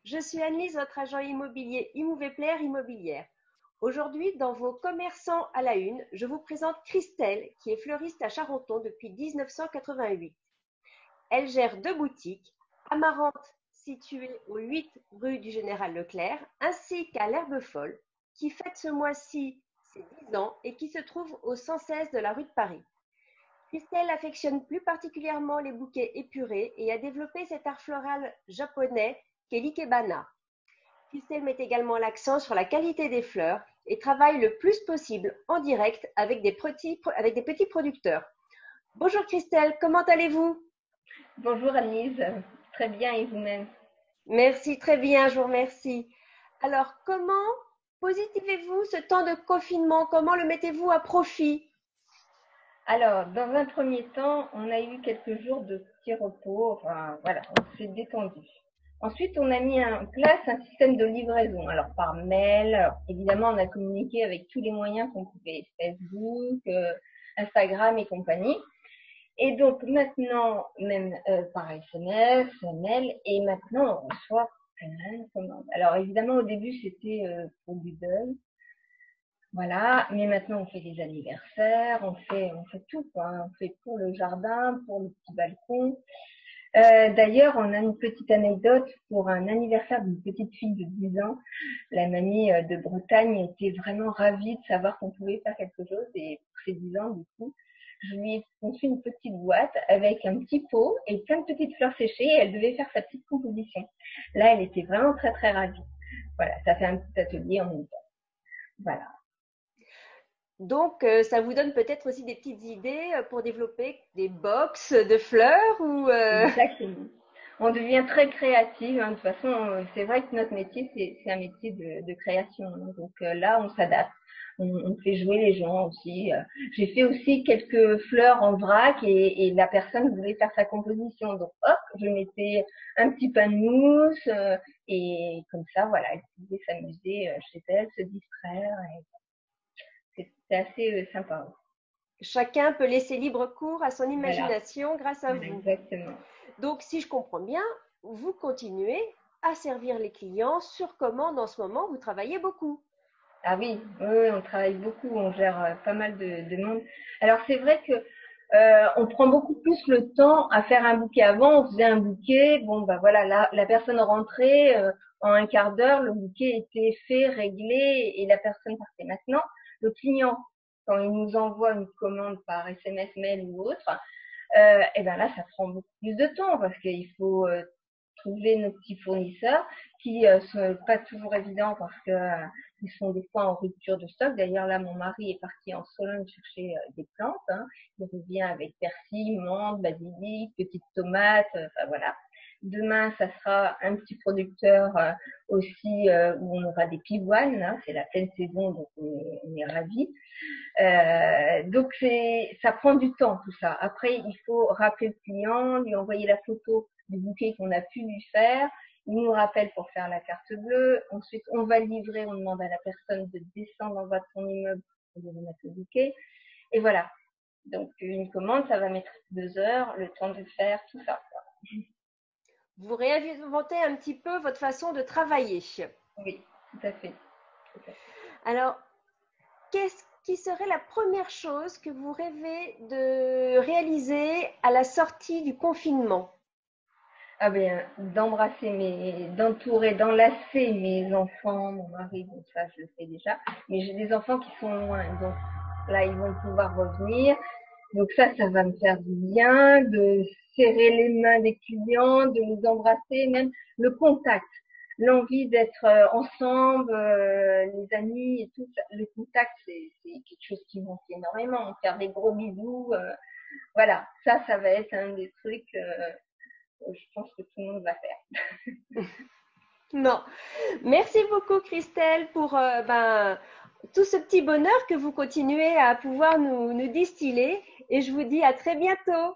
Je suis Annelise, votre agent immobilier Imovepler Immobilière. Aujourd'hui, dans vos commerçants à la une, je vous présente Christelle, qui est fleuriste à Charenton depuis 1988. Elle gère 2 boutiques, Amarante, située au 8 rue du Général Leclerc, ainsi qu'à l'Herbe Folle, qui fête ce mois-ci ses 10 ans et qui se trouve au 116 de la rue de Paris. Christelle affectionne plus particulièrement les bouquets épurés et a développé cet art floral japonais qu'est l'ikebana. Christelle met également l'accent sur la qualité des fleurs et travaille le plus possible en direct avec des petits producteurs. Bonjour Christelle, comment allez-vous? Bonjour Annelise, très bien et vous-même? Merci, très bien, je vous remercie. Alors, comment positivez-vous ce temps de confinement? Comment le mettez-vous à profit? Alors, dans un premier temps, on a eu quelques jours de petit repos, enfin voilà, on s'est détendu. Ensuite, on a mis en place un système de livraison, alors par mail, alors, évidemment on a communiqué avec tous les moyens qu'on pouvait, Facebook, Instagram et compagnie. Et donc maintenant, même par SMS, mail, et maintenant on reçoit plein de commandes. Alors évidemment au début c'était pour du deuil. Voilà, mais maintenant on fait des anniversaires, on fait tout, quoi. On fait pour le jardin, pour le petit balcon. D'ailleurs, on a une petite anecdote pour un anniversaire d'une petite fille de 10 ans. La mamie de Bretagne était vraiment ravie de savoir qu'on pouvait faire quelque chose. Et pour ses 10 ans, du coup, je lui ai conçu une petite boîte avec un petit pot et plein de petites fleurs séchées. Et elle devait faire sa petite composition. Là, elle était vraiment très très ravie. Voilà, ça fait un petit atelier en même temps. Voilà. Donc, ça vous donne peut-être aussi des petites idées pour développer des box de fleurs ou Exactement. On devient très créative, hein. De toute façon, c'est vrai que notre métier, c'est un métier de création, hein. Donc là, on s'adapte. On fait jouer les gens aussi. J'ai fait aussi quelques fleurs en vrac et la personne voulait faire sa composition. Donc hop, je mettais un petit pain de mousse et comme ça, voilà, elle pouvait s'amuser chez elle, se distraire. C'est assez sympa. chacun peut laisser libre cours à son Voilà, imagination grâce à vous. exactement. Donc, si je comprends bien, vous continuez à servir les clients sur commande en ce moment, vous travaillez beaucoup. Ah oui, oui, oui, on travaille beaucoup, on gère pas mal de monde. Alors c'est vrai que on prend beaucoup plus le temps à faire un bouquet. Avant, on faisait un bouquet, bon bah voilà, la personne rentrait en un quart d'heure, le bouquet était fait, réglé et la personne partait. Maintenant, le client, quand il nous envoie une commande par SMS, mail ou autre, et ben là, ça prend beaucoup plus de temps parce qu'il faut trouver nos petits fournisseurs qui sont pas toujours évidents parce que ils sont des fois en rupture de stock. D'ailleurs, là, mon mari est parti en Sologne chercher des plantes, hein. Il revient avec persil, menthe, basilic, petites tomates, enfin voilà. Demain, ça sera un petit producteur aussi où on aura des pivoines. Hein. C'est la pleine saison, donc on est ravis. Donc ça prend du temps tout ça. Après, il faut rappeler le client, lui envoyer la photo du bouquet qu'on a pu lui faire. Il nous rappelle pour faire la carte bleue. Ensuite, on va livrer, on demande à la personne de descendre en bas de son immeuble pour lui remettre le bouquet. Et voilà. Donc une commande, ça va mettre 2 heures, le temps de faire tout ça. Vous réinventez un petit peu votre façon de travailler. Oui, tout à fait. Tout à fait. Alors, qu'est-ce qui serait la première chose que vous rêvez de réaliser à la sortie du confinement? Ah ben, d'entourer, d'enlacer mes enfants, mon mari, bon ça je le fais déjà, mais j'ai des enfants qui sont loin, donc là ils vont pouvoir revenir, donc ça va me faire du bien, de serrer les mains des clients, de les embrasser, même le contact, l'envie d'être ensemble, les amis et tout, le contact c'est quelque chose qui manque énormément, faire des gros bisous, voilà, ça va être un des trucs je pense que tout le monde va faire. Non. Merci beaucoup Christelle pour tout ce petit bonheur que vous continuez à pouvoir nous distiller et je vous dis à très bientôt.